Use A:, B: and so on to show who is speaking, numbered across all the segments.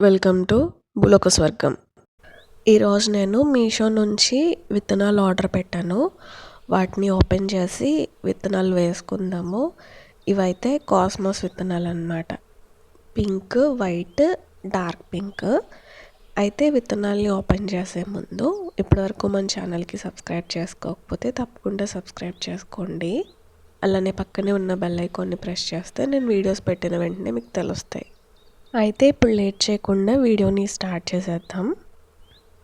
A: Welcome to భూలోక స్వర్గం. ఈరోజు నేను మీషో నుంచి విత్తనాలు ఆర్డర్ పెట్టాను. వాటిని ఓపెన్ చేసి విత్తనాలు వేసుకుందాము. ఇవైతే కాస్మోస్ విత్తనాలు అన్నమాట. Pink, white, dark pink. అయితే విత్తనాల్ని ఓపెన్ చేసే ముందు ఇప్పటివరకు మన ఛానల్కి సబ్స్క్రైబ్ చేసుకోకపోతే తప్పకుండా సబ్స్క్రైబ్ చేసుకోండి. అలానే పక్కనే ఉన్న బెల్ ఐకాన్ని ప్రెస్ చేస్తే నేను వీడియోస్ పెట్టిన వెంటనే మీకు తెలుస్తాయి. అయితే ఇప్పుడు లేట్ చేయకుండా వీడియోని స్టార్ట్ చేసేద్దాం.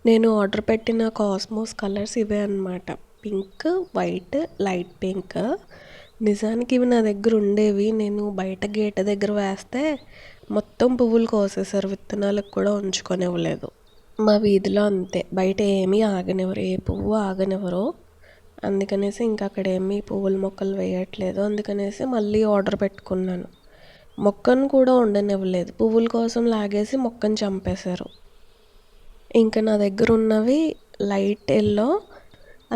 A: నేను ఆర్డర్ పెట్టిన కాస్మోస్ కలర్స్ ఇవే అన్నమాట. Pink, white, light pink. నిజానికి ఇవి నా దగ్గర ఉండేవి. నేను బయట గేట్ దగ్గర వేస్తే మొత్తం పువ్వులు కోసేసారు. విత్తనాలకు కూడా ఉంచుకొనివ్వలేదు. మా వీధిలో అంతే, బయట ఏమీ ఆగనివ్వరు, ఏ పువ్వు ఆగనివ్వరు. అందుకనేసి ఇంకా అక్కడ ఏమీ పువ్వుల మొక్కలు వేయట్లేదు. అందుకనేసి మళ్ళీ ఆర్డర్ పెట్టుకున్నాను. మొక్కను కూడా ఉండనివ్వలేదు, పువ్వుల కోసం లాగేసి మొక్కను చంపేశారు. ఇంకా నా దగ్గర ఉన్నవి లైట్ ఎల్లో,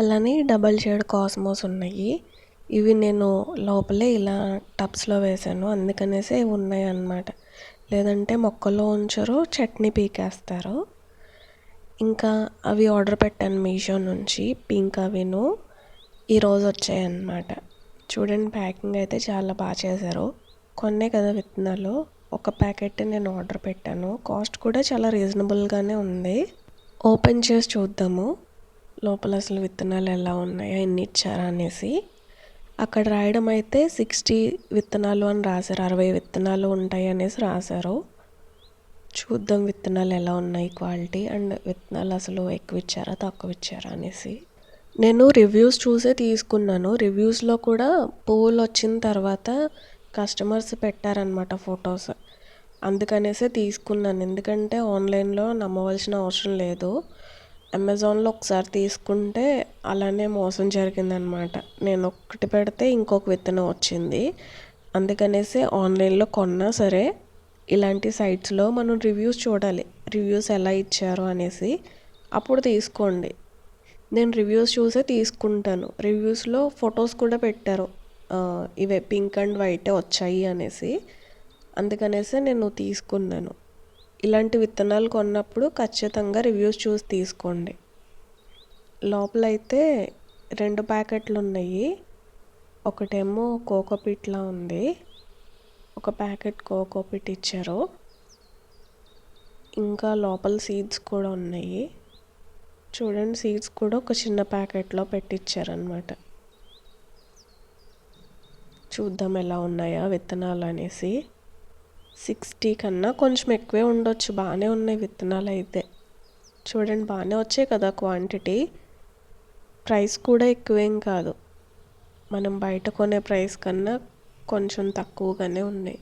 A: అలానే డబల్ షేడ్ కాస్మోస్ ఉన్నాయి. ఇవి నేను లోపలే ఇలా టబ్స్లో వేసాను, అందుకనేసి ఇవి ఉన్నాయి అన్నమాట. లేదంటే మొక్కలో ఉంచరు, చట్నీ పీకేస్తారు. ఇంకా అవి ఆర్డర్ పెట్టాను మీషో నుంచి, పింక్ అవిను ఈరోజు వచ్చాయన్నమాట. చూడండి, ప్యాకింగ్ అయితే చాలా బాగా చేశారు. కొన్నే కదా విత్తనాలు, ఒక ప్యాకెట్ నేను ఆర్డర్ పెట్టాను. కాస్ట్ కూడా చాలా రీజనబుల్గానే ఉంది. ఓపెన్ చేసి చూద్దాము లోపల అసలు విత్తనాలు ఎలా ఉన్నాయో, ఎన్ని ఇచ్చారా అనేసి. అక్కడ రాయడం అయితే 60 విత్తనాలు అని రాశారు, 60 విత్తనాలు ఉంటాయి అనేసి రాశారు. చూద్దాం విత్తనాలు ఎలా ఉన్నాయి, క్వాలిటీ అండ్ విత్తనాలు అసలు ఎక్కువ ఇచ్చారా తక్కువ ఇచ్చారా అనేసి. నేను రివ్యూస్ చూసే తీసుకున్నాను. రివ్యూస్లో కూడా పువ్వులు వచ్చిన తర్వాత కస్టమర్స్ పెట్టారనమాట ఫొటోస్, అందుకనేసే తీసుకున్నాను. ఎందుకంటే ఆన్లైన్లో నమ్మవలసిన అవసరం లేదు. అమెజాన్లో ఒకసారి తీసుకుంటే అలానే మోసం జరిగిందనమాట. నేను ఒకటి పెడితే ఇంకొక విత్తనం వచ్చింది. అందుకనేసి ఆన్లైన్లో కొన్నా సరే ఇలాంటి సైట్స్లో మనం రివ్యూస్ చూడాలి, రివ్యూస్ ఎలా ఇచ్చారో అనేసి, అప్పుడు తీసుకోండి. నేను రివ్యూస్ చూసే తీసుకుంటాను. రివ్యూస్లో ఫొటోస్ కూడా పెట్టారు, ఇవే పింక్ అండ్ వైటే వచ్చాయి అనేసి. అందుకనేసి నేను తీసుకున్నాను. ఇలాంటి విత్తనాలు కొన్నప్పుడు ఖచ్చితంగా రివ్యూస్ చూసి తీసుకోండి. లోపలైతే 2 ప్యాకెట్లు ఉన్నాయి. ఒకటేమో కోకోపీట్లా ఉంది, ఒక ప్యాకెట్ కోకోపీట్ ఇచ్చారు. ఇంకా లోపల సీడ్స్ కూడా ఉన్నాయి. చూడండి, సీడ్స్ కూడా ఒక చిన్న ప్యాకెట్లో పెట్టించారనమాట. చూద్దాం ఎలా ఉన్నాయా విత్తనాలు అనేసి. 60 కన్నా కొంచెం ఎక్కువే ఉండొచ్చు, బాగానే ఉన్నాయి విత్తనాలు అయితే. చూడండి, బాగానే వచ్చాయి కదా క్వాంటిటీ. ప్రైస్ కూడా ఎక్కువేం కాదు, మనం బయట కొనే ప్రైస్ కన్నా కొంచెం తక్కువగానే ఉన్నాయి.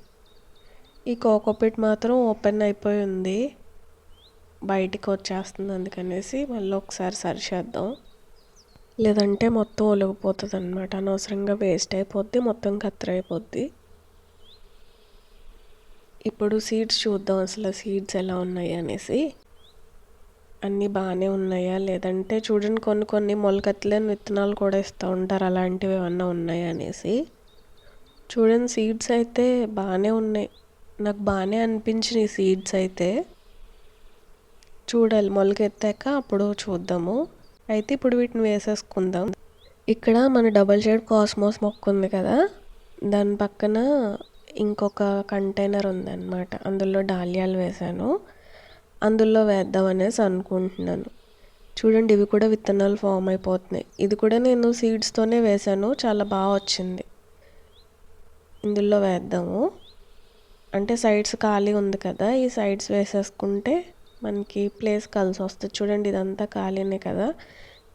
A: ఈ కోకోపీట్ మాత్రం ఓపెన్ అయిపోయి ఉంది, బయటికి వచ్చేస్తుంది. అందుకనేసి మళ్ళీ ఒకసారి సరి చేద్దాం, లేదంటే మొత్తం ఒలిగిపోతుంది అనమాట. అనవసరంగా వేస్ట్ అయిపోద్ది, మొత్తం కత్తరైపోద్ది. ఇప్పుడు సీడ్స్ చూద్దాం, అసలు సీడ్స్ ఎలా ఉన్నాయి అనేసి. అన్నీ బాగానే ఉన్నాయా లేదంటే చూడండి, కొన్ని మొలకెత్తలేని విత్తనాలు కూడా ఇస్తూ ఉంటారు, అలాంటివి ఏమన్నా ఉన్నాయా అనేసి. చూడండి, సీడ్స్ అయితే బాగానే ఉన్నాయి, నాకు బాగానే అనిపించినాయి సీడ్స్ అయితే. చూడాలి, మొలకెత్తాక అప్పుడు చూద్దాము. అయితే ఇప్పుడు వీటిని వేసేసుకుందాం. ఇక్కడ మన డబల్ షేడ్ కాస్మోస్ మొక్క ఉంది కదా, దాని పక్కన ఇంకొక కంటైనర్ ఉందన్నమాట. అందులో డాలియాలు వేసాను, అందులో వేద్దాం అనేసి అనుకుంటున్నాను. చూడండి, ఇవి కూడా విత్తనాలు ఫామ్ అయిపోతున్నాయి. ఇది కూడా నేను సీడ్స్తోనే వేసాను, చాలా బాగా వచ్చింది. ఇందులో వేద్దాము. అంటే సైడ్స్ ఖాళీ ఉంది కదా, ఈ సైడ్స్ వేసేసుకుంటే మనకి ప్లేస్ కలిసి వస్తుంది. చూడండి, ఇదంతా ఖాళీనే కదా,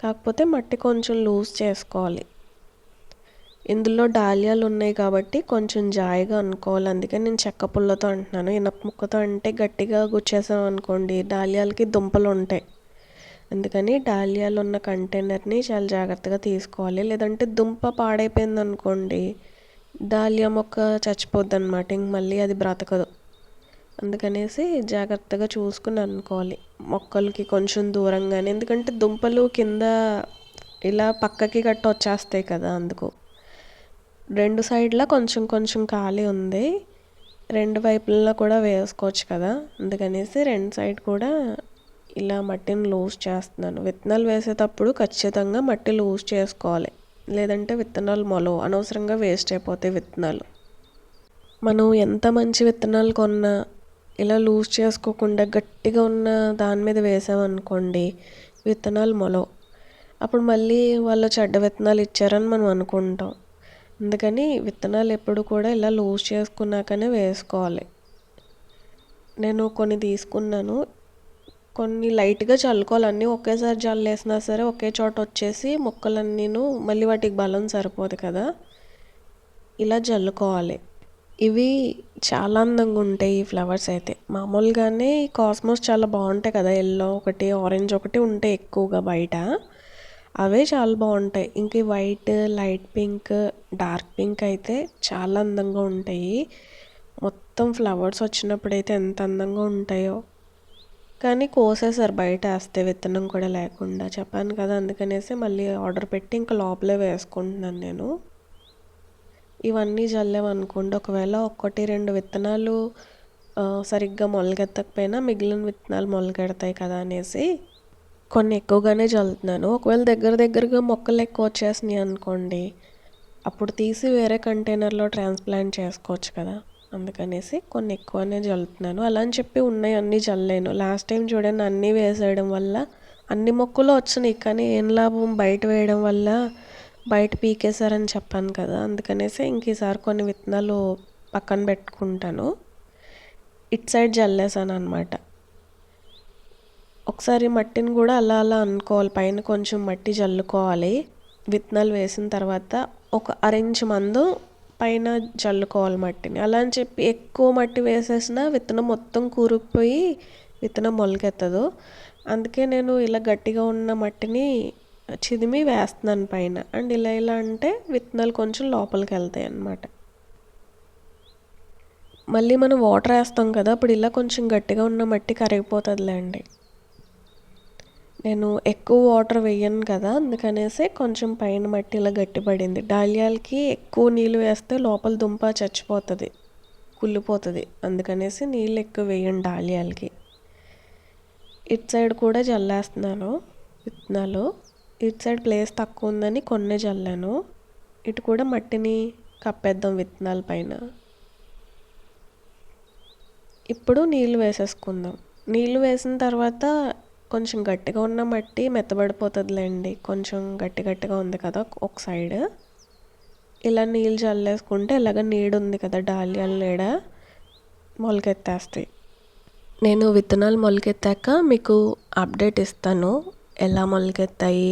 A: కాకపోతే మట్టి కొంచెం లూజ్ చేసుకోవాలి. ఇందులో డాలియాలు ఉన్నాయి కాబట్టి కొంచెం జాయిగా అనుకోవాలి. అందుకే నేను చెక్క పుల్లతో అంటున్నాను. ఇనప ముక్కతో అంటే గట్టిగా గుచ్చేసాం అనుకోండి, డాలియాలకి దుంపలు ఉంటాయి. అందుకని డాలియాలు ఉన్న కంటైనర్ని చాలా జాగ్రత్తగా తీసుకోవాలి. లేదంటే దుంప పాడైపోయింది అనుకోండి, డాలియా మొక్క చచ్చిపోద్ది అనమాట, ఇంక మళ్ళీ అది బ్రతకదు. అందుకనేసి జాగ్రత్తగా చూసుకుని అనుకోవాలి, మొక్కలకి కొంచెం దూరంగానే. ఎందుకంటే దుంపలు కింద ఇలా పక్కకి గట్ట వచ్చేస్తాయి కదా, అందుకు. 2 సైడ్లా కొంచెం కొంచెం ఖాళీ ఉంది, రెండు వైపులా కూడా వేసుకోవచ్చు కదా, అందుకనేసి రెండు సైడ్ కూడా ఇలా మట్టిని లూజ్ చేస్తున్నాను. విత్తనాలు వేసేటప్పుడు ఖచ్చితంగా మట్టి లూజ్ చేసుకోవాలి, లేదంటే విత్తనాలు మొలవు, అనవసరంగా వేస్ట్ అయిపోతాయి విత్తనాలు. మనం ఎంత మంచి విత్తనాలు కొన్నా ఇలా లూజ్ చేసుకోకుండా గట్టిగా ఉన్న దాని మీద వేసామనుకోండి, విత్తనాలు మొలవు. అప్పుడు మళ్ళీ వాళ్ళు చెడ్డ విత్తనాలు ఇచ్చారని మనం అనుకుంటాం. అందుకని విత్తనాలు ఎప్పుడు కూడా ఇలా లూజ్ చేసుకున్నాకనే వేసుకోవాలి. నేను కొన్ని తీసుకున్నాను, కొన్ని లైట్గా చల్లుకోవాలి. అన్నీ ఒకేసారి జల్లేసినా సరే ఒకే చోట వచ్చేసి మొక్కలన్నీను మళ్ళీ వాటికి బలం సరిపోదు కదా, ఇలా జల్లుకోవాలి. ఇవి చాలా అందంగా ఉంటాయి ఈ ఫ్లవర్స్ అయితే. మామూలుగానే ఈ కాస్మోస్ చాలా బాగుంటాయి కదా, ఎల్లో ఒకటి ఆరెంజ్ ఒకటి ఉంటాయి ఎక్కువగా బయట, అవే చాలా బాగుంటాయి. ఇంక white, light pink, dark pink అయితే చాలా అందంగా ఉంటాయి. మొత్తం ఫ్లవర్స్ వచ్చినప్పుడు అయితే ఎంత అందంగా ఉంటాయో. కానీ కోసేసారు బయట వేస్తే, విత్తనం కూడా లేకుండా. చెప్పాను కదా, అందుకనేసి మళ్ళీ ఆర్డర్ పెట్టి ఇంకా లోపలే వేసుకుంటున్నాను నేను. ఇవన్నీ జల్లేమనుకోండి, ఒకవేళ 1-2 విత్తనాలు సరిగ్గా మొలకెత్తకపోయినా మిగిలిన విత్తనాలు మొలకెడతాయి కదా అనేసి కొన్ని ఎక్కువగానే జల్లుతున్నాను. ఒకవేళ దగ్గరగా మొక్కలు ఎక్కువ వచ్చేసినాయి అనుకోండి, అప్పుడు తీసి వేరే కంటైనర్లో ట్రాన్స్ప్లాంట్ చేసుకోవచ్చు కదా, అందుకనేసి కొన్ని ఎక్కువనే జల్లుతున్నాను. అలా అని చెప్పి ఉన్నాయి అన్నీ జల్లేను. లాస్ట్ టైం చూడండి, అన్నీ వేసేయడం వల్ల అన్ని మొక్కలు వచ్చినాయి, కానీ ఏం లాభం, బయట వేయడం వల్ల బయట పీకేశారని చెప్పాను కదా, అందుకనేసి ఇంక ఈసారి కొన్ని విత్తనాలు పక్కన పెట్టుకుంటాను. ఇటు సైడ్ జల్లేసాను అనమాట. ఒకసారి మట్టిని కూడా అలా అనుకోవాలి, పైన కొంచెం మట్టి జల్లుకోవాలి. విత్తనాలు వేసిన తర్వాత ఒక అరెంజ్ మందు పైన జల్లుకోవాలి మట్టిని. అలా అని చెప్పి ఎక్కువ మట్టి వేసేసినా విత్తనం మొత్తం కూరుకుపోయి విత్తనం మొలకెత్తదు. అందుకే నేను ఇలా గట్టిగా ఉన్న మట్టిని చిదిమి వేస్తున్నాను పైన. అండ్ ఇలా అంటే విత్తనాలు కొంచెం లోపలికి వెళ్తాయి అన్నమాట. మళ్ళీ మనం వాటర్ వేస్తాం కదా, అప్పుడు ఇలా కొంచెం గట్టిగా ఉన్న మట్టి కరిగిపోతుందిలేండి. నేను ఎక్కువ వాటర్ వేయను కదా, అందుకనేసి కొంచెం పైన మట్టి ఇలా గట్టిపడింది. డాలియాలకి ఎక్కువ నీళ్ళు వేస్తే లోపల దుంప చచ్చిపోతుంది, కుళ్ళిపోతుంది, అందుకనేసి నీళ్ళు ఎక్కువ వేయను డాలియాలకి. ఇటు సైడ్ కూడా జల్లేస్తున్నాను విత్తనాలు. ఇటు సైడ్ ప్లేస్ తక్కువ ఉందని కొన్ని జల్లాను. ఇటు కూడా మట్టిని కప్పేద్దాం విత్తనాల పైన. ఇప్పుడు నీళ్ళు వేసేసుకుందాం. నీళ్ళు వేసిన తర్వాత కొంచెం గట్టిగా ఉన్న మట్టి మెత్తబడిపోతుందిలేండి, కొంచెం గట్టిగా ఉంది కదా ఒక సైడ్. ఇలా నీళ్ళు చల్లేసుకుంటే ఇలాగ నీడు ఉంది కదా, డాలియాల నీడ మొలకెత్తేస్తాయి. నేను విత్తనాలు మొలకెత్తాక మీకు అప్డేట్ ఇస్తాను, ఎలా మొలకెత్తాయి,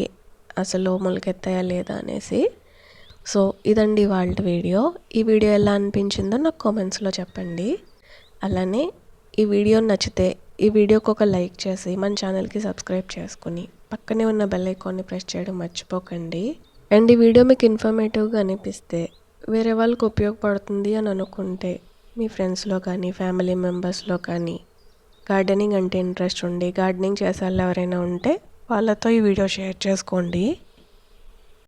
A: అసలు మొలకెత్తాయా లేదా అనేసి. సో ఇదండి ఇవాళ వీడియో. ఈ వీడియో ఎలా అనిపించిందో నాకు కామెంట్స్లో చెప్పండి. అలానే ఈ వీడియో నచ్చితే ఈ వీడియోకి ఒక లైక్ చేసి మన ఛానల్కి సబ్స్క్రైబ్ చేసుకుని పక్కనే ఉన్న బెల్ ఐకాన్ని ప్రెస్ చేయడం మర్చిపోకండి. అండ్ ఈ వీడియో మీకు ఇన్ఫర్మేటివ్గా అనిపిస్తే, వేరే వాళ్ళకి ఉపయోగపడుతుంది అని అనుకుంటే మీ ఫ్రెండ్స్లో కానీ ఫ్యామిలీ మెంబర్స్లో కానీ గార్డెనింగ్ అంటే ఇంట్రెస్ట్ ఉండి గార్డెనింగ్ చేసే వాళ్ళు ఎవరైనా ఉంటే వాళ్ళతో ఈ వీడియో షేర్ చేసుకోండి.